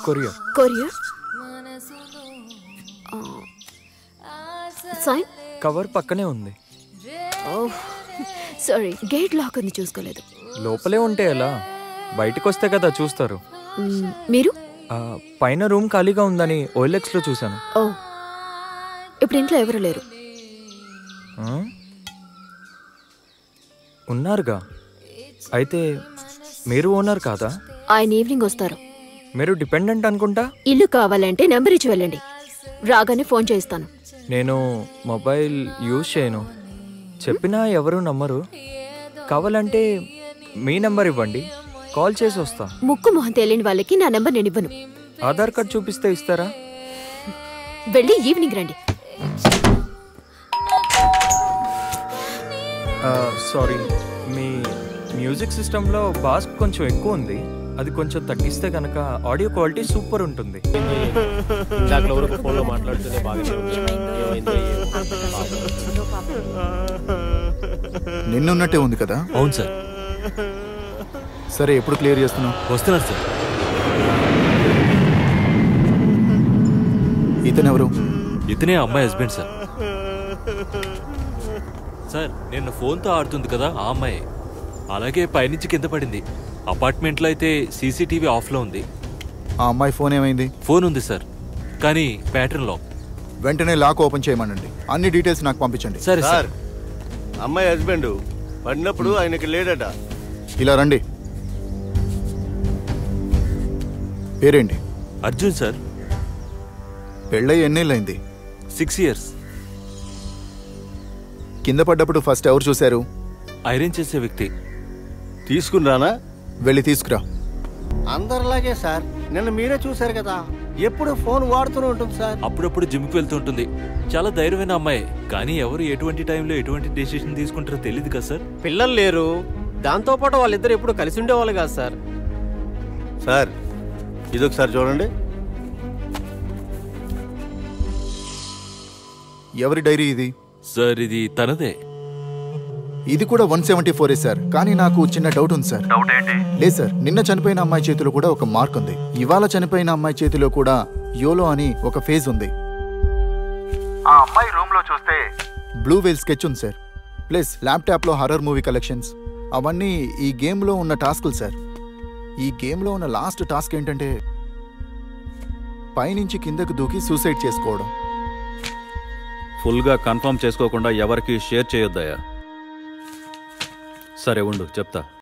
Courier. Courier sign cover పక్కనే ఉంది. Sorry, gate lock ఉంది, చూసుకోలేదు. లోపలే ఉంటే ఎలా? బయటకు వస్తే కదా చూస్తారు. మీరు పైన రూమ్ ఖాళీగా ఉందని OLX లో చూశాను. ఓ, ఇప్పుడు ఇంట్లో ఎవరు లేరు. ఉన్నారుగా. అయితే మీరు ఓనర్ కాదా? ఆయన ఈవినింగ్ వస్తారు. మీరు డిపెండెంట్ అనుకుంటా. ఇల్లు కావాలంటే నెంబర్ ఇచ్చి వెళ్ళండి, రాగానే ఫోన్ చేస్తాను. నేను మొబైల్ యూజ్ చేయను, చెప్పినా ఎవరు నమ్మరు. కావాలంటే మీ నెంబర్ ఇవ్వండి, కాల్ చేసి వస్తా. ముక్కు మొహం తెలియని వాళ్ళకి నా నెంబర్ నేను ఇవ్వను. ఆధార్ కార్డ్ చూపిస్తే ఇస్తారా? వెళ్ళి ఈవినింగ్ రండి. సారీ, మీ మ్యూజిక్ సిస్టంలో బాస్ కొంచెం ఎక్కువ ఉంది. అది కొంచెం తగ్గిస్తే కనుక ఆడియో క్వాలిటీ సూపర్ ఉంటుంది. నిన్నున్నట్టే ఉంది కదా? అవును సార్. సరే, ఎప్పుడు క్లియర్ చేస్తున్నావు? వస్తున్నారు సార్. ఇతనెవరు? ఇతనే అమ్మాయి హస్బెండ్ సార్. సార్, నిన్న ఫోన్తో ఆడుతుంది కదా ఆ అమ్మాయి, అలాగే పైనుంచి కింద పడింది. అపార్ట్మెంట్లో అయితే CCTV ఆఫ్లో ఉంది. ఆ అమ్మాయి ఫోన్ ఏమైంది? ఫోన్ ఉంది సార్, కానీ ప్యాటర్న్ లాక్. వెంటనే లాక్ ఓపెన్ చేయమనండి. అన్ని డీటెయిల్స్ నాకు పంపించండి. సరే సార్. అమ్మాయి హస్బెండ్ పడినప్పుడు ఆయనకి లేడట. ఇలా రండి. పేరేంటి? అర్జున్ సార్. పెళ్ళై ఎన్నేళ్ళైంది? 6 years. కింద పడ్డప్పుడు ఫస్ట్ ఎవరు చూశారు? ఐరన్ చేసే వ్యక్తి. తీసుకునిరానా? వెళ్ళి తీసుకురా. అందరిలాగే సార్, నిన్న మీరే చూశారు కదా, ఎప్పుడు ఫోన్ వాడుతూనే ఉంటుంది సార్. అప్పుడప్పుడు జిమ్కి వెళ్తుంటుంది. చాలా ధైర్యమైన అమ్మాయి, కానీ ఎవరు ఎటువంటి టైంలో ఎటువంటి డెసిషన్ తీసుకుంటారో తెలియదు కదా సార్. పిల్లలు లేరు, దాంతోపాటు వాళ్ళిద్దరు ఎప్పుడు కలిసి ఉండేవాళ్ళు కాదు సార్. సార్, ఇదొకసారి చూడండి. ఎవరి డైరీ ఇది? సార్, ఇది తనదే. ఇది కూడా 174 సార్. కానీ నాకు చిన్న డౌట్ ఉంది సార్. లేదు సార్, నిన్న చనిపోయిన అమ్మాయి చేతిలో కూడా ఒక మార్క్ ఉంది. ఇవాళ చనిపోయిన అమ్మాయి చేతిలో కూడా యోలో అని ఒక ఫేజ్ ఉంది. ఆ అమ్మాయి రూమ్ లో చూస్తే బ్లూ వేల్ స్కెచ్ ఉంది సార్. ప్లస్ ల్యాప్టాప్ లో హర్రర్ మూవీ కలెక్షన్స్. అవన్నీ ఈ గేమ్ లో ఉన్న టాస్కులు సార్. ఈ గేమ్ లో ఉన్న లాస్ట్ టాస్క్ ఏంటంటే పైనుంచి కిందకు దూకి సూసైడ్ చేసుకోవడం. ఫుల్గా కన్ఫర్మ్ చేసుకోకుండా ఎవరికి షేర్ చేయొద్దయ్యా. సరే ఉండు, చెప్తా.